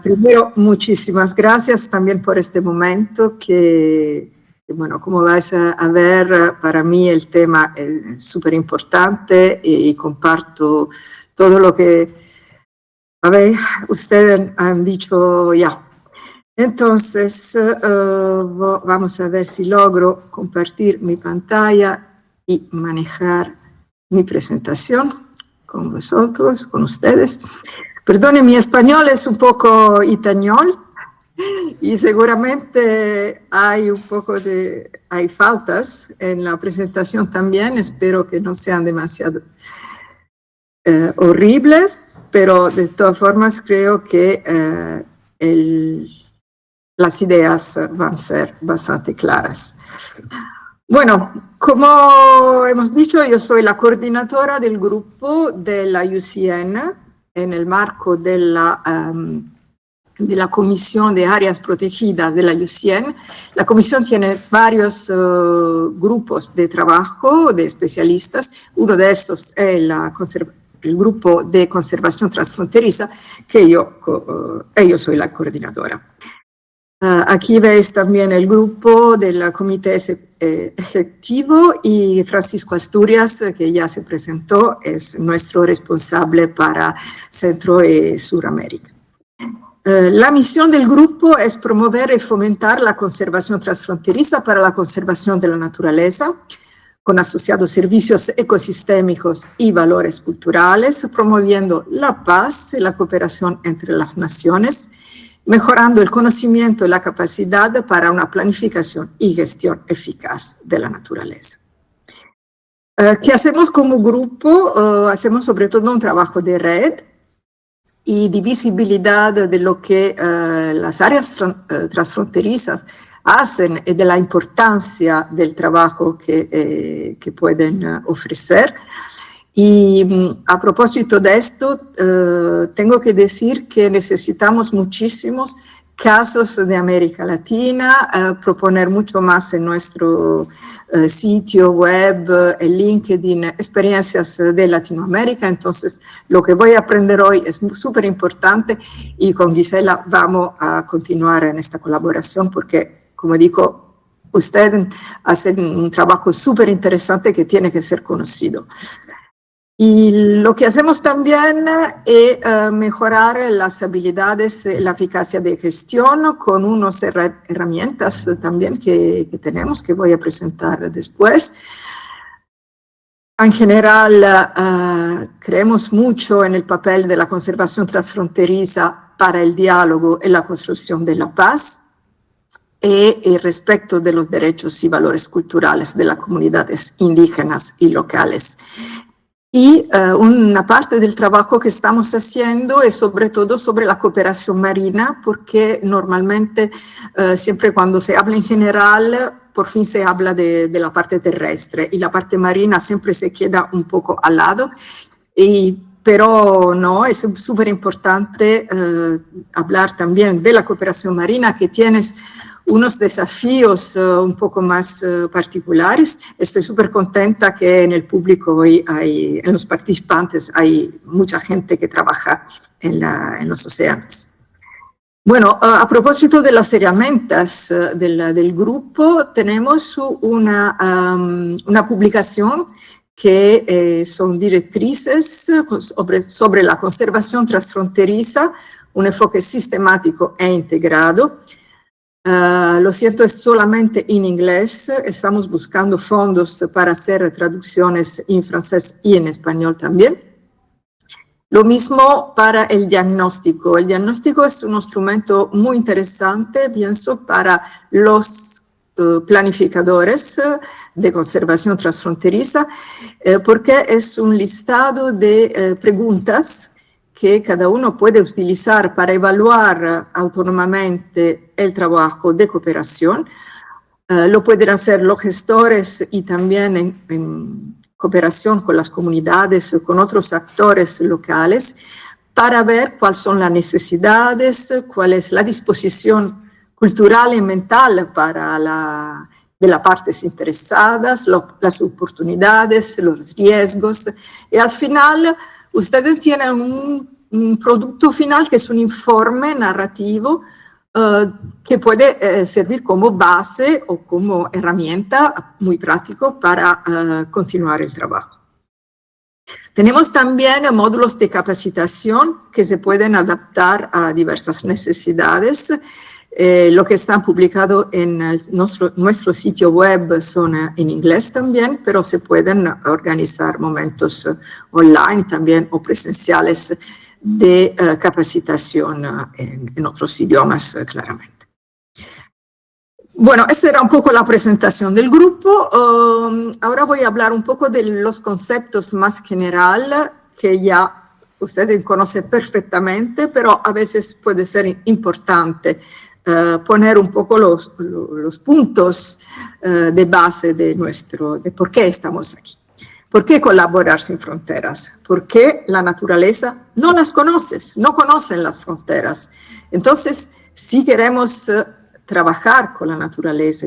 Primero, muchísimas gracias también por este momento que, bueno, como vais a ver, para mí el tema es súper importante y comparto todo lo que ustedes han dicho ya. Entonces, vamos a ver si logro compartir mi pantalla y manejar mi presentación con vosotros, con ustedes. Perdone, mi español es un poco itañol y seguramente hay hay faltas en la presentación también. Espero que no sean demasiado horribles, pero de todas formas creo que las ideas van a ser bastante claras. Bueno, como hemos dicho, yo soy la coordinadora del grupo de la UCN en el marco de la Comisión de Áreas Protegidas de la UCN. La comisión tiene varios grupos de trabajo de especialistas. Uno de estos es el grupo de conservación transfronteriza, que yo soy la coordinadora. Aquí veis también el grupo del comité ejecutivo y Francisco Asturias, que ya se presentó, es nuestro responsable para Centro y Suramérica. La misión del grupo es promover y fomentar la conservación transfronteriza para la conservación de la naturaleza, con asociados servicios ecosistémicos y valores culturales, promoviendo la paz y la cooperación entre las naciones, mejorando el conocimiento y la capacidad para una planificación y gestión eficaz de la naturaleza. ¿Qué hacemos como grupo? Hacemos sobre todo un trabajo de red y de visibilidad de lo que las áreas transfronterizas hacen y de la importancia del trabajo que pueden ofrecer. Y a propósito de esto, tengo que decir que necesitamos muchísimos casos de América Latina, proponer mucho más en nuestro sitio web, en LinkedIn, experiencias de Latinoamérica. Entonces, lo que voy a aprender hoy es súper importante y con Gisela vamos a continuar en esta colaboración porque, como digo, ustedes hacen un trabajo súper interesante que tiene que ser conocido. Y lo que hacemos también es mejorar las habilidades, la eficacia de gestión con unas herramientas también que tenemos, que voy a presentar después. En general, creemos mucho en el papel de la conservación transfronteriza para el diálogo y la construcción de la paz y el respeto de los derechos y valores culturales de las comunidades indígenas y locales. Y una parte del trabajo que estamos haciendo es sobre todo sobre la cooperación marina, porque normalmente siempre cuando se habla en general, por fin se habla de la parte terrestre y la parte marina siempre se queda un poco al lado. Pero no, es súper importante hablar también de la cooperación marina, que tienes unos desafíos un poco más particulares. Estoy súper contenta que en el público hoy en los participantes hay mucha gente que trabaja en los océanos. Bueno, a propósito de las herramientas del grupo, tenemos una publicación que son directrices sobre la conservación transfronteriza, un enfoque sistemático e integrado. Lo siento, es solamente en inglés. Estamos buscando fondos para hacer traducciones en francés y en español también. Lo mismo para el diagnóstico. El diagnóstico es un instrumento muy interesante, pienso, para los planificadores de conservación transfronteriza, porque es un listado de preguntas que cada uno puede utilizar para evaluar autónomamente el trabajo de cooperación. Lo pueden hacer los gestores y también en cooperación con las comunidades, con otros actores locales, para ver cuáles son las necesidades, cuál es la disposición cultural y mental de las partes interesadas, las oportunidades, los riesgos, y al final ustedes tienen un producto final que es un informe narrativo que puede servir como base o como herramienta muy práctico para continuar el trabajo. Tenemos también módulos de capacitación que se pueden adaptar a diversas necesidades. Lo que está publicado en nuestro sitio web son en inglés también, pero se pueden organizar momentos online también o presenciales de capacitación en otros idiomas, claramente. Bueno, esta era un poco la presentación del grupo. Ahora voy a hablar un poco de los conceptos más generales que ya ustedes conocen perfectamente, pero a veces puede ser importante poner un poco los puntos de base de por qué estamos aquí. ¿Por qué colaborar sin fronteras? Porque la naturaleza no las conoces, no conocen las fronteras. Entonces, si queremos trabajar con la naturaleza,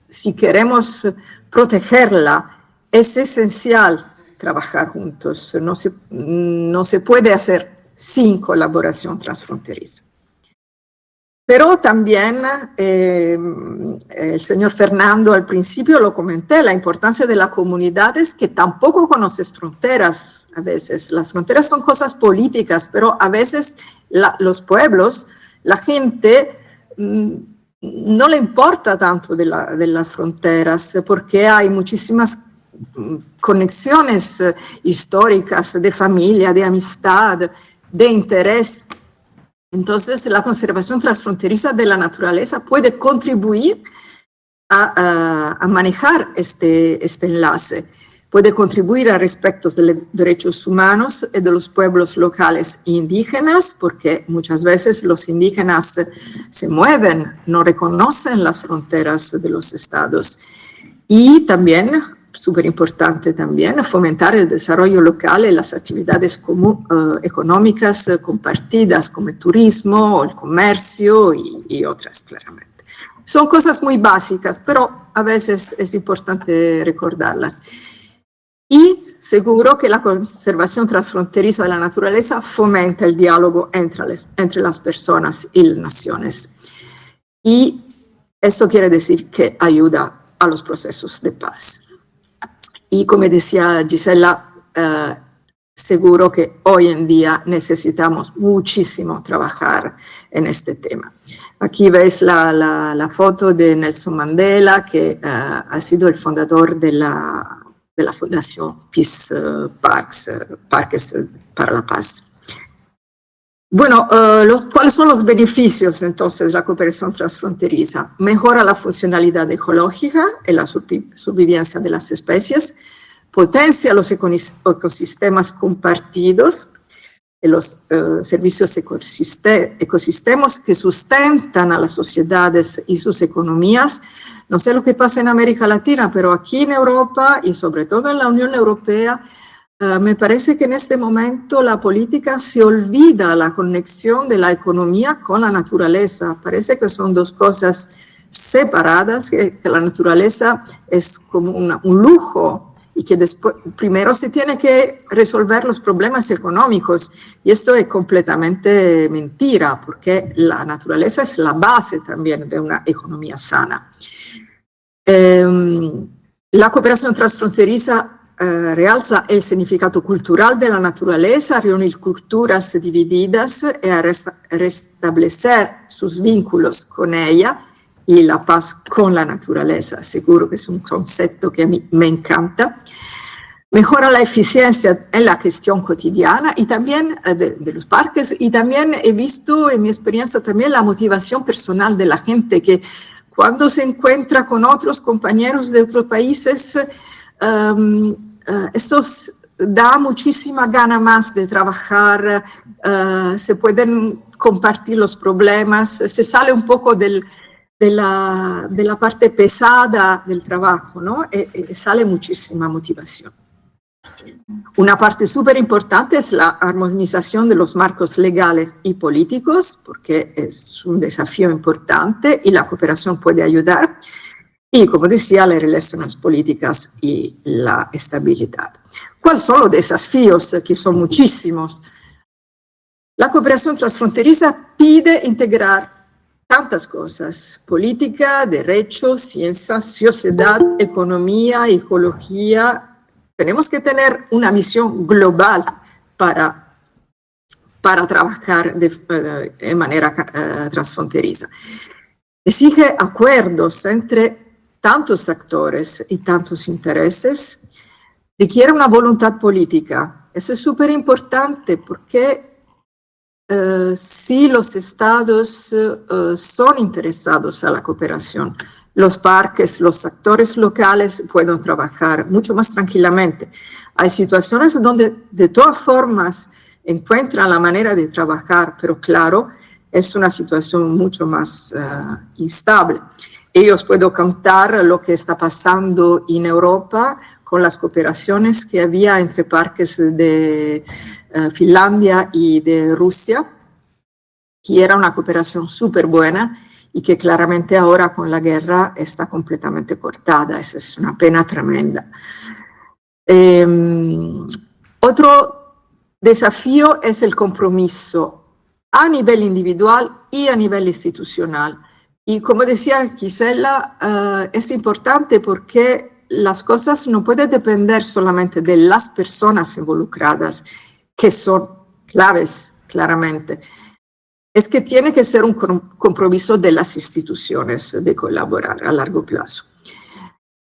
si queremos protegerla, es esencial trabajar juntos. No se puede hacer sin colaboración transfronteriza. Pero también el señor Fernando al principio lo comenté, la importancia de las comunidades que tampoco conocen fronteras a veces. Las fronteras son cosas políticas, pero a veces los pueblos, la gente no le importa tanto de las fronteras porque hay muchísimas conexiones históricas de familia, de amistad, de interés. Entonces, la conservación transfronteriza de la naturaleza puede contribuir a manejar este enlace, puede contribuir a respeto de los derechos humanos y de los pueblos locales indígenas, porque muchas veces los indígenas se mueven, no reconocen las fronteras de los estados. Y también, súper importante también, fomentar el desarrollo local y las actividades económicas compartidas, como el turismo, el comercio y otras, claramente. Son cosas muy básicas, pero a veces es importante recordarlas. Y seguro que la conservación transfronteriza de la naturaleza fomenta el diálogo entre las personas y las naciones. Y esto quiere decir que ayuda a los procesos de paz. Y como decía Gisela, seguro que hoy en día necesitamos muchísimo trabajar en este tema. Aquí veis la foto de Nelson Mandela, que ha sido el fundador de la Fundación Peace Parques para la Paz. Bueno, ¿cuáles son los beneficios entonces de la cooperación transfronteriza? Mejora la funcionalidad ecológica y la supervivencia de las especies, potencia los ecosistemas compartidos y los servicios ecosistemas que sustentan a las sociedades y sus economías. No sé lo que pasa en América Latina, pero aquí en Europa y sobre todo en la Unión Europea, me parece que en este momento la política se olvida la conexión de la economía con la naturaleza. Parece que son dos cosas separadas, que la naturaleza es como un lujo y que después, primero se tiene que resolver los problemas económicos. Y esto es completamente mentira, porque la naturaleza es la base también de una economía sana. La cooperación transfronteriza realza el significado cultural de la naturaleza, a reunir culturas divididas y a restablecer sus vínculos con ella y la paz con la naturaleza. Seguro que es un concepto que a mí me encanta. Mejora la eficiencia en la gestión cotidiana y también de los parques, y también he visto en mi experiencia también la motivación personal de la gente que cuando se encuentra con otros compañeros de otros países, esto da muchísima gana más de trabajar, se pueden compartir los problemas, se sale un poco de la parte pesada del trabajo, ¿no? Y sale muchísima motivación. Una parte súper importante es la armonización de los marcos legales y políticos, porque es un desafío importante y la cooperación puede ayudar. Y, como decía, las relaciones políticas y la estabilidad. ¿Cuáles son los desafíos? Que son muchísimos. La cooperación transfronteriza pide integrar tantas cosas: política, derecho, ciencia, sociedad, economía, ecología. Tenemos que tener una visión global para trabajar de manera transfronteriza. Exige acuerdos entre tantos actores y tantos intereses, requiere una voluntad política. Eso es súper importante porque si los estados son interesados a la cooperación, los parques, los actores locales pueden trabajar mucho más tranquilamente. Hay situaciones donde de todas formas encuentran la manera de trabajar, pero claro, es una situación mucho más instable. Y os puedo contar lo que está pasando en Europa con las cooperaciones que había entre parques de Finlandia y de Rusia, que era una cooperación súper buena y que claramente ahora con la guerra está completamente cortada. Esa es una pena tremenda. Otro desafío es el compromiso a nivel individual y a nivel institucional. Y como decía Gisela, es importante porque las cosas no pueden depender solamente de las personas involucradas, que son claves, claramente. Es que tiene que ser un compromiso de las instituciones de colaborar a largo plazo.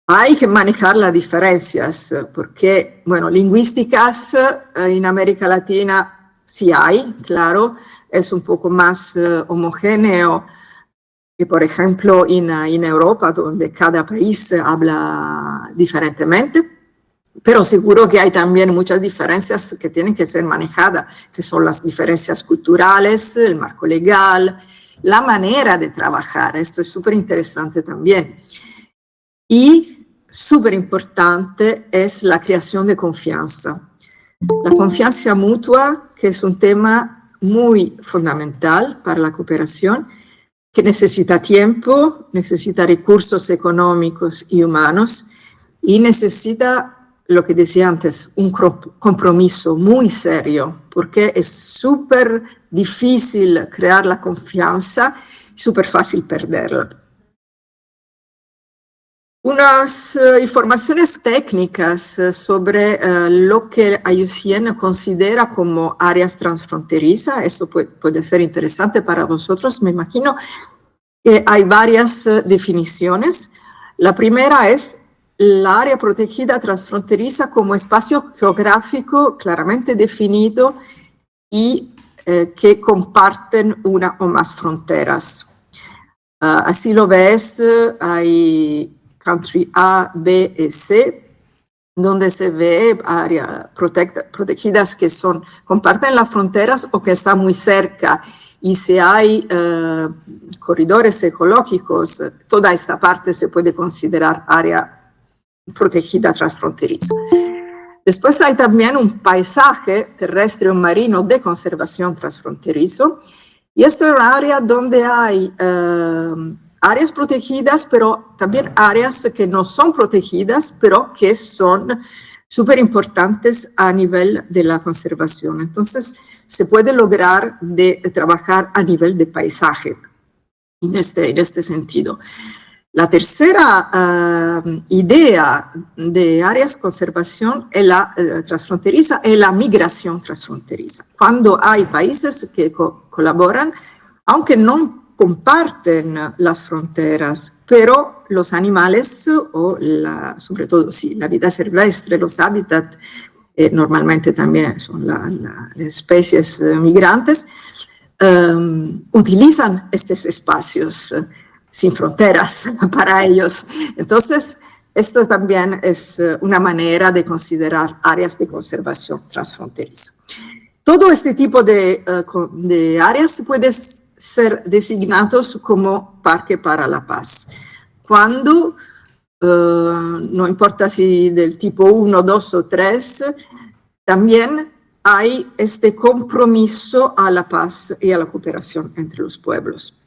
Hay que manejar las diferencias, porque, bueno, lingüísticas en América Latina sí hay, claro, es un poco más homogéneo que, por ejemplo, en Europa, donde cada país habla diferentemente, pero seguro que hay también muchas diferencias que tienen que ser manejadas, que son las diferencias culturales, el marco legal, la manera de trabajar. Esto es súper interesante también. Y súper importante es la creación de confianza. La confianza mutua, que es un tema muy fundamental para la cooperación, que necesita tiempo, necesita recursos económicos y humanos, y necesita, lo que decía antes, un compromiso muy serio, porque es súper difícil crear la confianza y súper fácil perderla. Unas informaciones técnicas sobre lo que IUCN considera como áreas transfronterizas. Esto puede ser interesante para vosotros. Me imagino que hay varias definiciones. La primera es la área protegida transfronteriza como espacio geográfico claramente definido y que comparten una o más fronteras. Así lo ves, hay country A, B y C, donde se ve áreas protegidas que comparten las fronteras o que están muy cerca. Y si hay corredores ecológicos, toda esta parte se puede considerar área protegida transfronteriza. Después hay también un paisaje terrestre o marino de conservación transfronterizo. Y esto es un área donde hay áreas protegidas, pero también áreas que no son protegidas, pero que son súper importantes a nivel de la conservación. Entonces, se puede lograr trabajar a nivel de paisaje en este sentido. La tercera idea de áreas de conservación transfronteriza es la migración transfronteriza. Cuando hay países que colaboran, aunque no comparten las fronteras, pero los animales o sobre todo la vida silvestre, los hábitats, normalmente también son las especies migrantes, utilizan estos espacios sin fronteras para ellos. Entonces, esto también es una manera de considerar áreas de conservación transfronteriza. Todo este tipo de áreas puede ser designados como Parque para la Paz. Cuando, no importa si del tipo 1, 2 o 3, también hay este compromiso a la paz y a la cooperación entre los pueblos.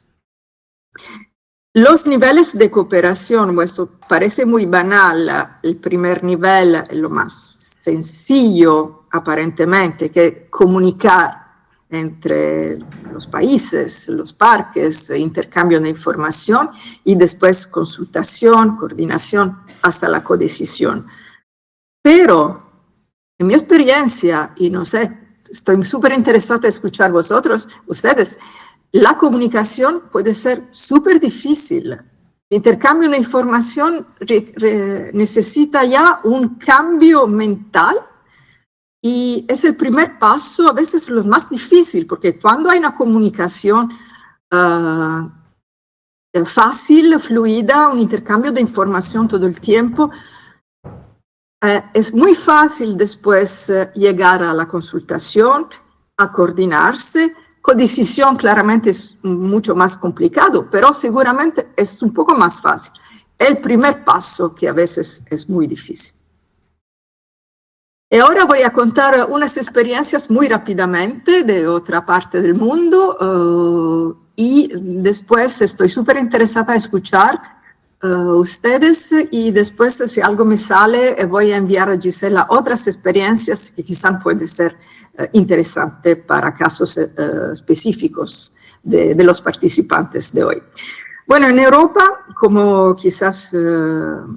Los niveles de cooperación, esto parece muy banal, el primer nivel, lo más sencillo aparentemente, que es comunicar entre los países, los parques, intercambio de información y después consultación, coordinación, hasta la codecisión. Pero, en mi experiencia, y no sé, estoy súper interesada en escuchar ustedes, la comunicación puede ser súper difícil. El intercambio de información necesita ya un cambio mental y es el primer paso, a veces lo más difícil, porque cuando hay una comunicación fácil, fluida, un intercambio de información todo el tiempo, es muy fácil después llegar a la consultación, a coordinarse. Codecisión claramente es mucho más complicado, pero seguramente es un poco más fácil. El primer paso que a veces es muy difícil. Y ahora voy a contar unas experiencias muy rápidamente de otra parte del mundo y después estoy súper interesada en escuchar ustedes y después si algo me sale voy a enviar a Gisela otras experiencias que quizás pueden ser interesantes para casos específicos de los participantes de hoy. Bueno, en Europa, como quizás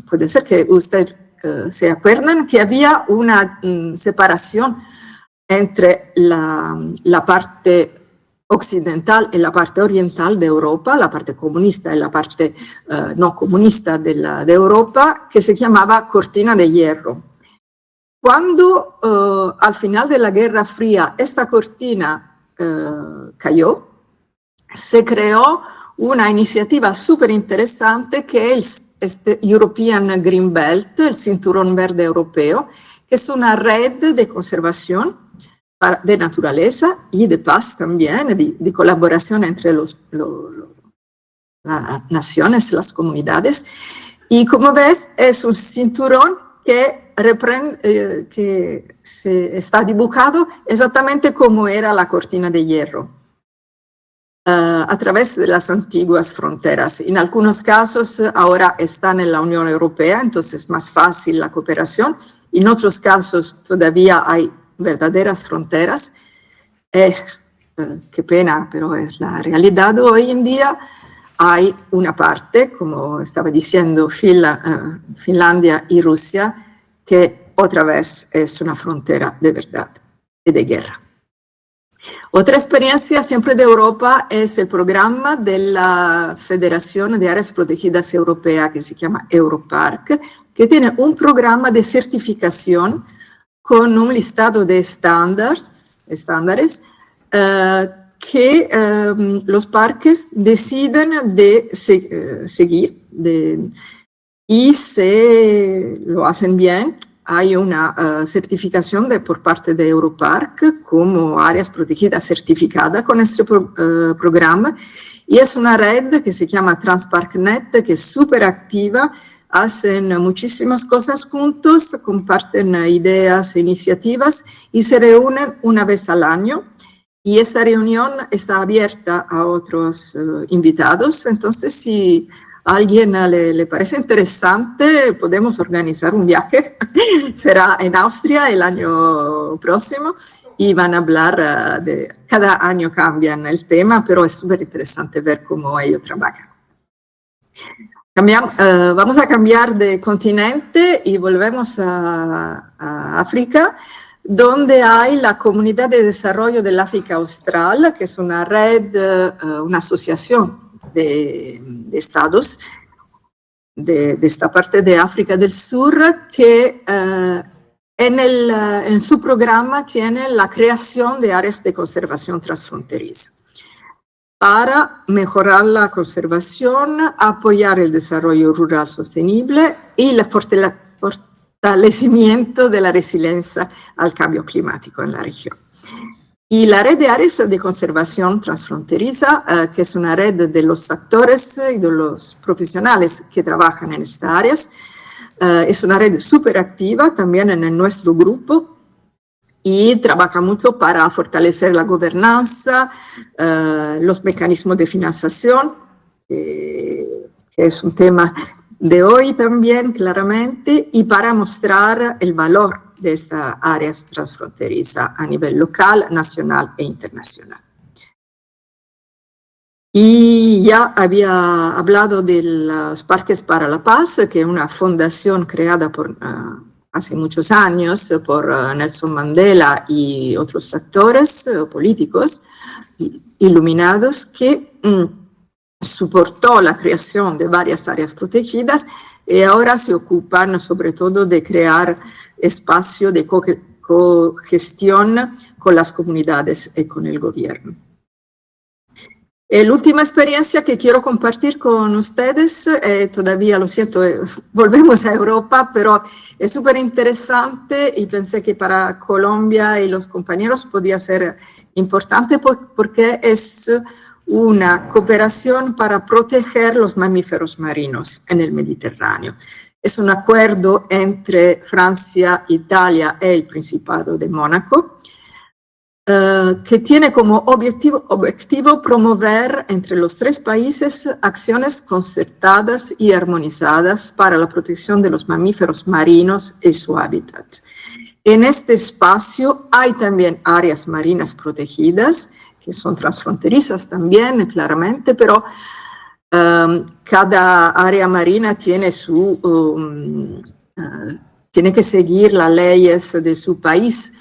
puede ser que usted se acuerdan, que había una separación entre la parte occidental y la parte oriental de Europa, la parte comunista y la parte no comunista de Europa, que se llamaba Cortina de Hierro. Cuando al final de la Guerra Fría esta cortina cayó, se creó una iniciativa súper interesante que es este European Green Belt, el Cinturón Verde Europeo, que es una red de conservación de naturaleza y de paz también, de colaboración entre las naciones, las comunidades. Y como ves, es un cinturón que está dibujado exactamente como era la cortina de hierro, a través de las antiguas fronteras. En algunos casos ahora están en la Unión Europea, entonces es más fácil la cooperación. En otros casos todavía hay verdaderas fronteras. Qué pena, pero es la realidad hoy en día. Hay una parte, como estaba diciendo, Finlandia y Rusia, que otra vez es una frontera de verdad y de guerra. Otra experiencia siempre de Europa es el programa de la Federación de Áreas Protegidas Europea, que se llama Europark, que tiene un programa de certificación con un listado de estándares que los parques deciden de seguir y si lo hacen bien, hay una certificación por parte de Europark como áreas protegidas certificada con este programa y es una red que se llama TransparkNet que es súper activa, hacen muchísimas cosas juntos, comparten ideas e iniciativas y se reúnen una vez al año. Y esta reunión está abierta a otros invitados, entonces si a alguien le parece interesante, podemos organizar un viaje. Será en Austria el año próximo y van a hablar cada año cambian el tema, pero es súper interesante ver cómo ellos trabajan. Vamos a cambiar de continente y volvemos a África, donde hay la Comunidad de Desarrollo del África Austral, que es una red, una asociación de estados de esta parte de África del Sur, que en su programa tiene la creación de áreas de conservación transfronteriza para mejorar la conservación, apoyar el desarrollo rural sostenible y el fortalecimiento de la resiliencia al cambio climático en la región. Y la red de áreas de conservación transfronteriza, que es una red de los actores y de los profesionales que trabajan en estas áreas, es una red súper activa también en nuestro grupo y trabaja mucho para fortalecer la gobernanza, los mecanismos de financiación, que es un tema de hoy también claramente, y para mostrar el valor de estas áreas transfronterizas a nivel local, nacional e internacional. Y ya había hablado de los Parques para la Paz, que es una fundación creada por, hace muchos años por Nelson Mandela y otros actores políticos iluminados que soportó la creación de varias áreas protegidas y ahora se ocupan sobre todo de crear espacio de cogestión con las comunidades y con el gobierno. La última experiencia que quiero compartir con ustedes, todavía lo siento, volvemos a Europa, pero es súper interesante y pensé que para Colombia y los compañeros podía ser importante porque es una cooperación para proteger los mamíferos marinos en el Mediterráneo. Es un acuerdo entre Francia, Italia y el Principado de Mónaco, que tiene como objetivo promover entre los tres países acciones concertadas y armonizadas para la protección de los mamíferos marinos y su hábitat. En este espacio hay también áreas marinas protegidas, que son transfronterizas también, claramente, pero cada área marina tiene tiene que seguir las leyes de su país.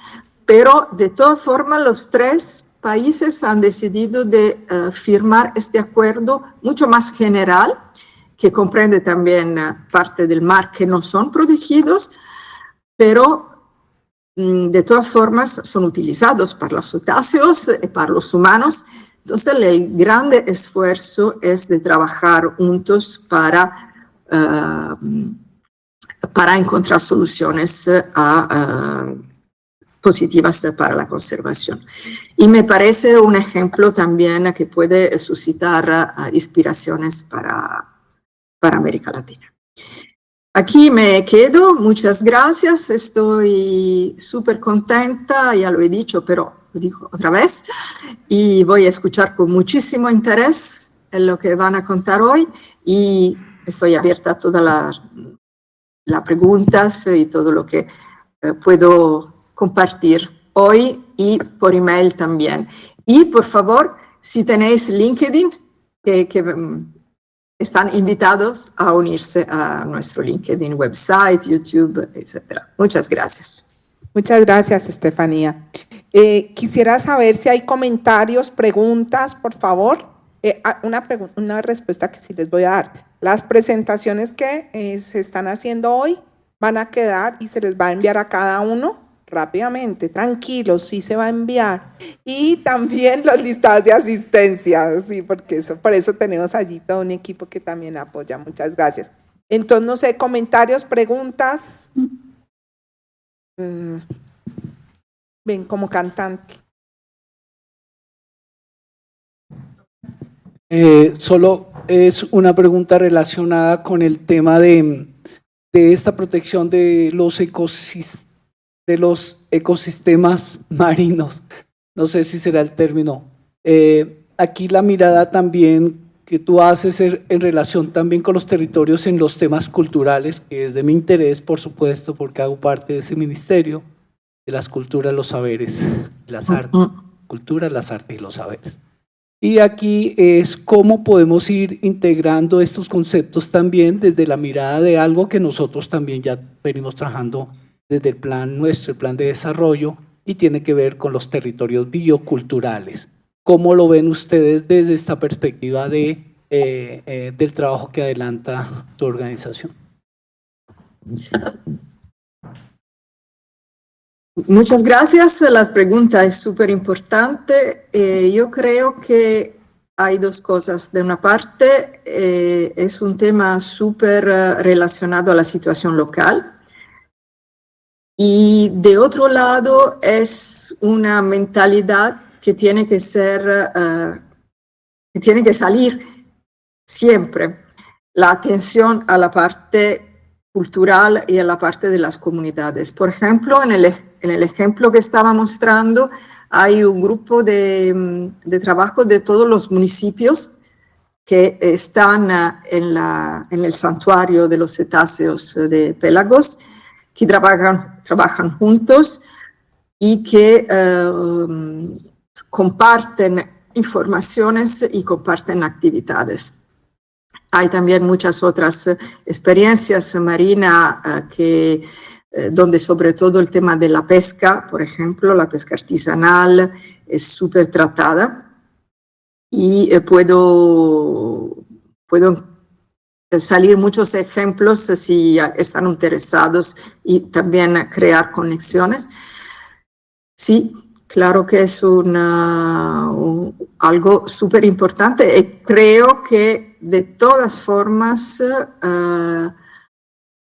Pero de todas formas los tres países han decidido de firmar este acuerdo mucho más general, que comprende también parte del mar que no son protegidos, pero de todas formas son utilizados para los cetáceos y para los humanos. Entonces el grande esfuerzo es de trabajar juntos para encontrar soluciones positivas para la conservación. Y me parece un ejemplo también que puede suscitar inspiraciones para América Latina. Aquí me quedo, muchas gracias, estoy súper contenta, ya lo he dicho, pero lo digo otra vez, y voy a escuchar con muchísimo interés en lo que van a contar hoy, y estoy abierta a todas las preguntas y todo lo que puedo compartir hoy y por email también. Y por favor, si tenéis LinkedIn, que están invitados a unirse a nuestro LinkedIn, website, YouTube, etc. Muchas gracias. Muchas gracias, Estefanía. Quisiera saber si hay comentarios, preguntas, por favor. Una respuesta que sí les voy a dar. Las presentaciones que se están haciendo hoy van a quedar y se les va a enviar a cada uno rápidamente, tranquilos, sí se va a enviar. Y también los listados de asistencia, sí, porque por eso tenemos allí todo un equipo que también apoya. Muchas gracias. Entonces, no sé, comentarios, preguntas. Ven, como cantante. Solo es una pregunta relacionada con el tema de esta protección de los ecosistemas marinos. No sé si será el término. Aquí la mirada también que tú haces en relación también con los territorios en los temas culturales, que es de mi interés, por supuesto, porque hago parte de ese ministerio de las culturas, los saberes, las artes, culturas, las artes y los saberes. Y aquí es cómo podemos ir integrando estos conceptos también desde la mirada de algo que nosotros también ya venimos trabajando desde el plan nuestro, el plan de desarrollo, y tiene que ver con los territorios bioculturales. ¿Cómo lo ven ustedes desde esta perspectiva del trabajo que adelanta tu organización? Muchas gracias. La pregunta es súper importante. Yo creo que hay dos cosas. De una parte, es un tema súper relacionado a la situación local. Y de otro lado, es una mentalidad que tiene que ser, que tiene que salir siempre. La atención a la parte cultural y a la parte de las comunidades. Por ejemplo, en el ejemplo que estaba mostrando, hay un grupo de trabajo de todos los municipios que están en el santuario de los cetáceos de Pélagos, que trabajan juntos y que comparten informaciones y comparten actividades. Hay también muchas otras experiencias marinas donde sobre todo el tema de la pesca, por ejemplo, la pesca artesanal es súper tratada y puedo salir muchos ejemplos si están interesados y también crear conexiones. Sí, claro que es algo súper importante y creo que de todas formas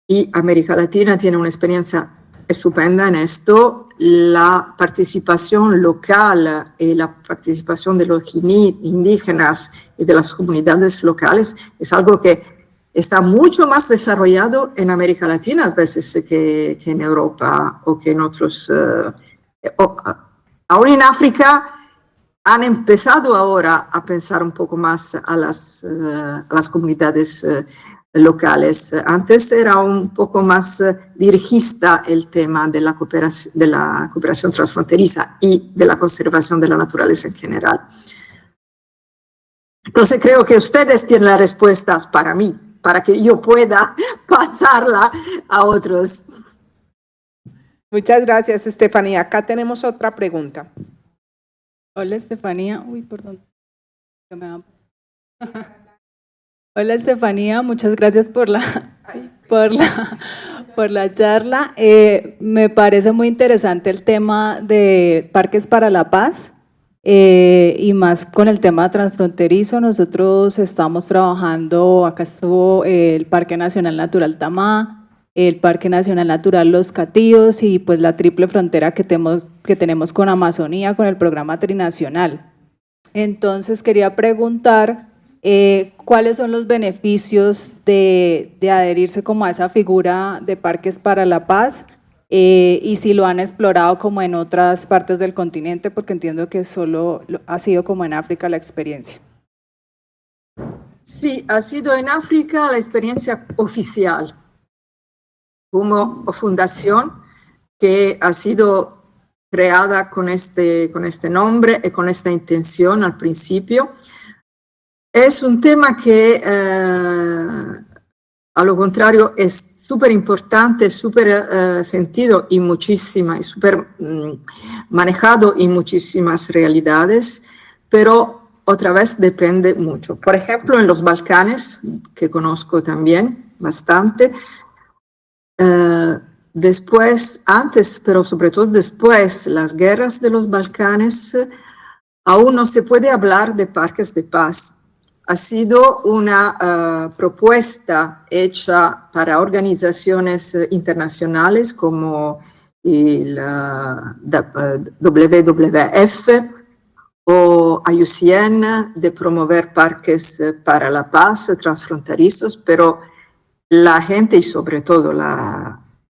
y América Latina tiene una experiencia estupenda en esto, la participación local y la participación de los indígenas y de las comunidades locales es algo que está mucho más desarrollado en América Latina a veces que en Europa o que en otros. Aún en África han empezado ahora a pensar un poco más a las comunidades locales. Antes era un poco más dirigista el tema de la cooperación transfronteriza y de la conservación de la naturaleza en general. Entonces creo que ustedes tienen las respuestas para mí, para que yo pueda pasarla a otros. Muchas gracias, Estefanía. Acá tenemos otra pregunta. Hola, Estefanía. Uy, perdón. Hola, Estefanía. Muchas gracias por la charla. Me parece muy interesante el tema de Parques para la Paz y más con el tema transfronterizo. Nosotros estamos trabajando, acá estuvo el Parque Nacional Natural Tamá, el Parque Nacional Natural Los Catíos y pues la triple frontera que tenemos con Amazonía, con el programa trinacional. Entonces quería preguntar cuáles son los beneficios de adherirse como a esa figura de Parques para la Paz y si lo han explorado como en otras partes del continente, porque entiendo que solo ha sido como en África la experiencia. Sí, ha sido en África la experiencia oficial como fundación que ha sido creada con este nombre y con esta intención al principio. Es un tema que, a lo contrario, es súper importante, súper sentido y súper manejado en muchísimas realidades, pero otra vez depende mucho. Por ejemplo, en los Balcanes, que conozco también bastante, después, antes, pero sobre todo después, las guerras de los Balcanes, aún no se puede hablar de parques de paz. Ha sido una propuesta hecha para organizaciones internacionales como el WWF o IUCN de promover parques para la paz transfronterizos, pero la gente y sobre todo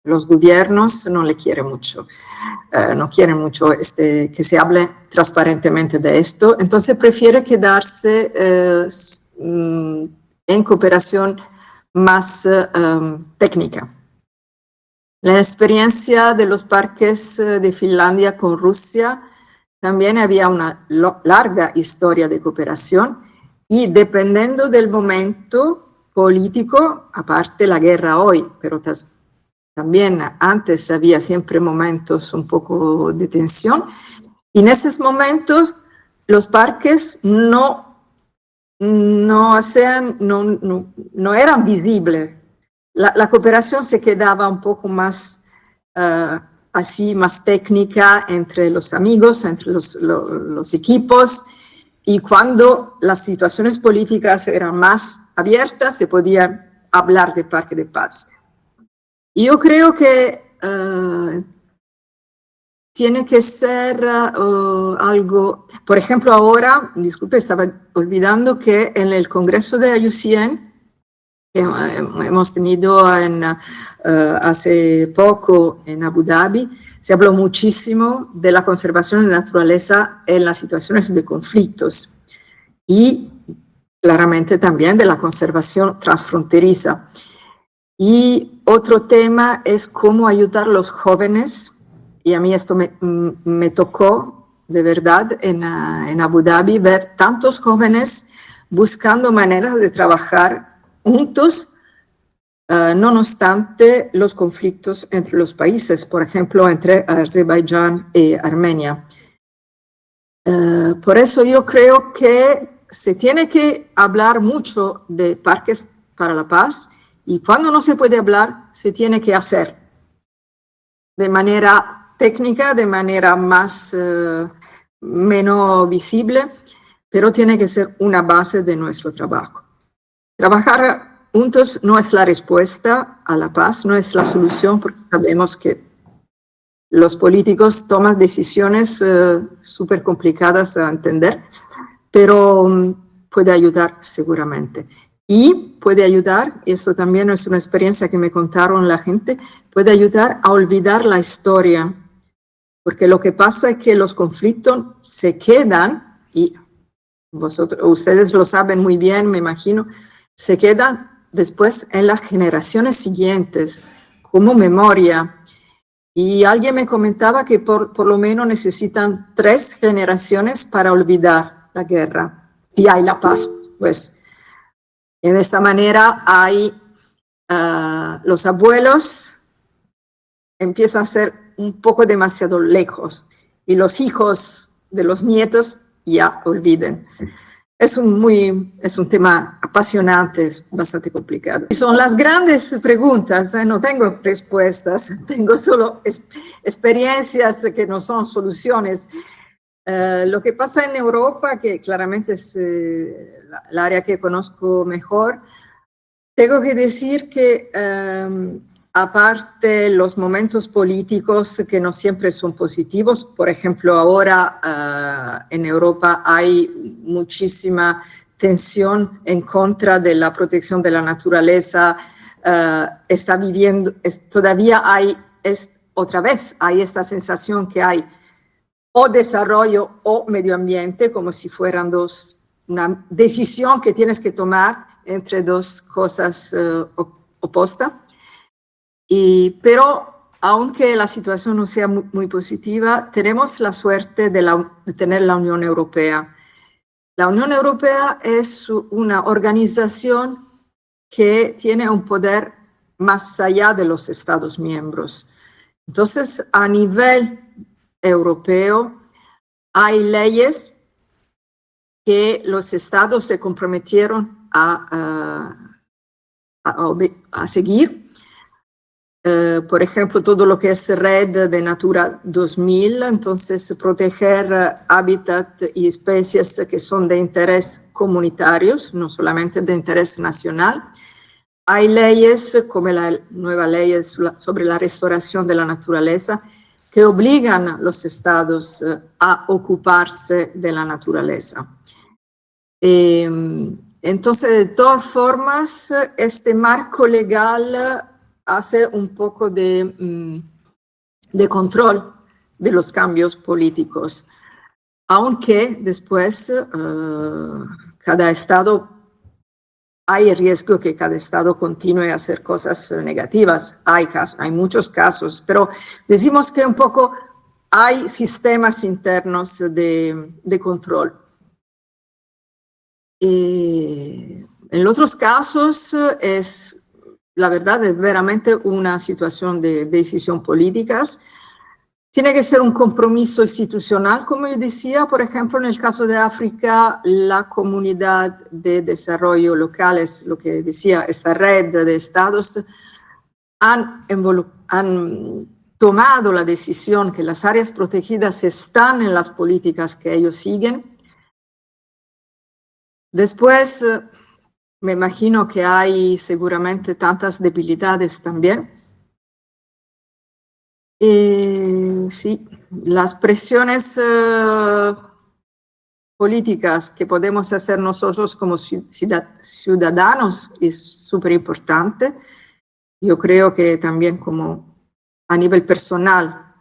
los gobiernos no le quieren mucho. No quieren mucho que se hable transparentemente de esto, entonces prefiere quedarse en cooperación más técnica. La experiencia de los parques de Finlandia con Rusia también había una larga historia de cooperación y dependiendo del momento político, aparte la guerra hoy, pero también antes había siempre momentos un poco de tensión. Y en estos momentos los parques no eran visibles. La cooperación se quedaba un poco más así, más técnica entre los amigos, entre los equipos. Y cuando las situaciones políticas eran más abiertas, se podía hablar de parque de paz. Yo creo que tiene que ser algo, por ejemplo ahora, disculpe, estaba olvidando que en el Congreso de IUCN, que hemos tenido hace poco en Abu Dhabi, se habló muchísimo de la conservación de la naturaleza en las situaciones de conflictos y claramente también de la conservación transfronteriza. Y otro tema es cómo ayudar a los jóvenes, y a mí esto me tocó de verdad en Abu Dhabi, ver tantos jóvenes buscando maneras de trabajar juntos, no obstante los conflictos entre los países, por ejemplo, entre Azerbaiyán y Armenia. Por eso yo creo que se tiene que hablar mucho de parques para la paz, y cuando no se puede hablar, se tiene que hacer de manera técnica, de manera menos visible, pero tiene que ser una base de nuestro trabajo. Trabajar juntos no es la respuesta a la paz, no es la solución, porque sabemos que los políticos toman decisiones súper complicadas a entender, pero puede ayudar seguramente. Y puede ayudar, esto también es una experiencia que me contaron la gente, puede ayudar a olvidar la historia, porque lo que pasa es que los conflictos se quedan, y ustedes lo saben muy bien, me imagino, se quedan después en las generaciones siguientes, como memoria. Y alguien me comentaba que por lo menos necesitan 3 generaciones para olvidar la guerra, si hay la paz, pues. Y de esta manera hay los abuelos empiezan a ser un poco demasiado lejos y los hijos de los nietos ya olviden. Es un tema apasionante, es bastante complicado. Y son las grandes preguntas, no tengo respuestas, tengo solo experiencias que no son soluciones. Lo que pasa en Europa, que claramente es el área que conozco mejor, tengo que decir que aparte los momentos políticos que no siempre son positivos, por ejemplo, ahora en Europa hay muchísima tensión en contra de la protección de la naturaleza, todavía hay, otra vez, hay esta sensación que hay o desarrollo o medio ambiente, como si fueran una decisión que tienes que tomar entre dos cosas opuestas. Pero aunque la situación no sea muy positiva, tenemos la suerte de tener la Unión Europea. La Unión Europea es una organización que tiene un poder más allá de los Estados miembros. Entonces, a nivel europeo, hay leyes que los estados se comprometieron a seguir. Por ejemplo, todo lo que es red de Natura 2000, entonces proteger hábitat y especies que son de interés comunitarios, no solamente de interés nacional. Hay leyes como la nueva ley sobre la restauración de la naturaleza que obligan a los estados a ocuparse de la naturaleza. Entonces, de todas formas, este marco legal hace un poco de control de los cambios políticos, aunque después cada estado, hay el riesgo que cada estado continúe a hacer cosas negativas. Hay muchos casos, pero decimos que un poco hay sistemas internos de control. En otros casos la verdad es veramente una situación de decisión políticas. Tiene que ser un compromiso institucional, como yo decía. Por ejemplo, en el caso de África, la comunidad de desarrollo locales, lo que decía, esta red de estados, han tomado la decisión que las áreas protegidas están en las políticas que ellos siguen. Después, me imagino que hay seguramente tantas debilidades también. Sí, las presiones políticas que podemos hacer nosotros como ciudadanos es súper importante. Yo creo que también como a nivel personal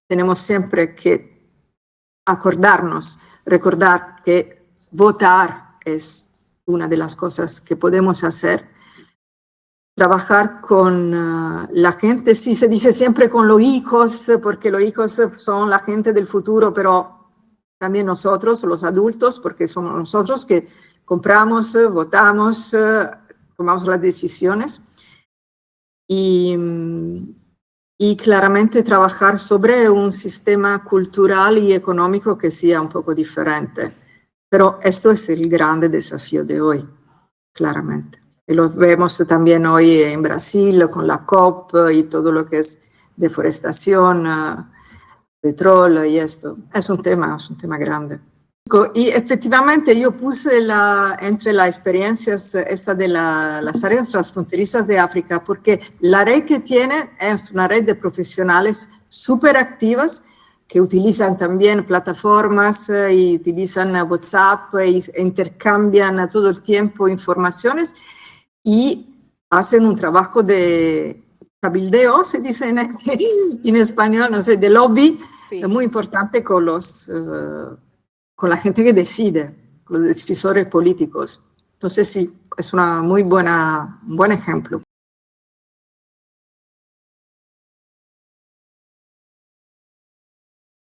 tenemos siempre que acordarnos, recordar que votar es una de las cosas que podemos hacer. trabajar con la gente, sí, se dice siempre con los hijos, porque los hijos son la gente del futuro, pero también nosotros, los adultos, porque somos nosotros que compramos, votamos, tomamos las decisiones. Y claramente trabajar sobre un sistema cultural y económico que sea un poco diferente. Pero esto es el grande desafío de hoy, claramente. Y lo vemos también hoy en Brasil con la COP y todo lo que es deforestación, petróleo y esto. Es un tema grande. Y efectivamente yo puse entre las experiencias esta de las áreas transfronterizas de África, porque la red que tienen es una red de profesionales súper activas que utilizan también plataformas y utilizan WhatsApp e intercambian todo el tiempo informaciones y hacen un trabajo de cabildeo, se dice en español, no sé, de lobby, Sí. muy importante con con la gente que decide, con los decisores políticos. Entonces sí, es un buen ejemplo.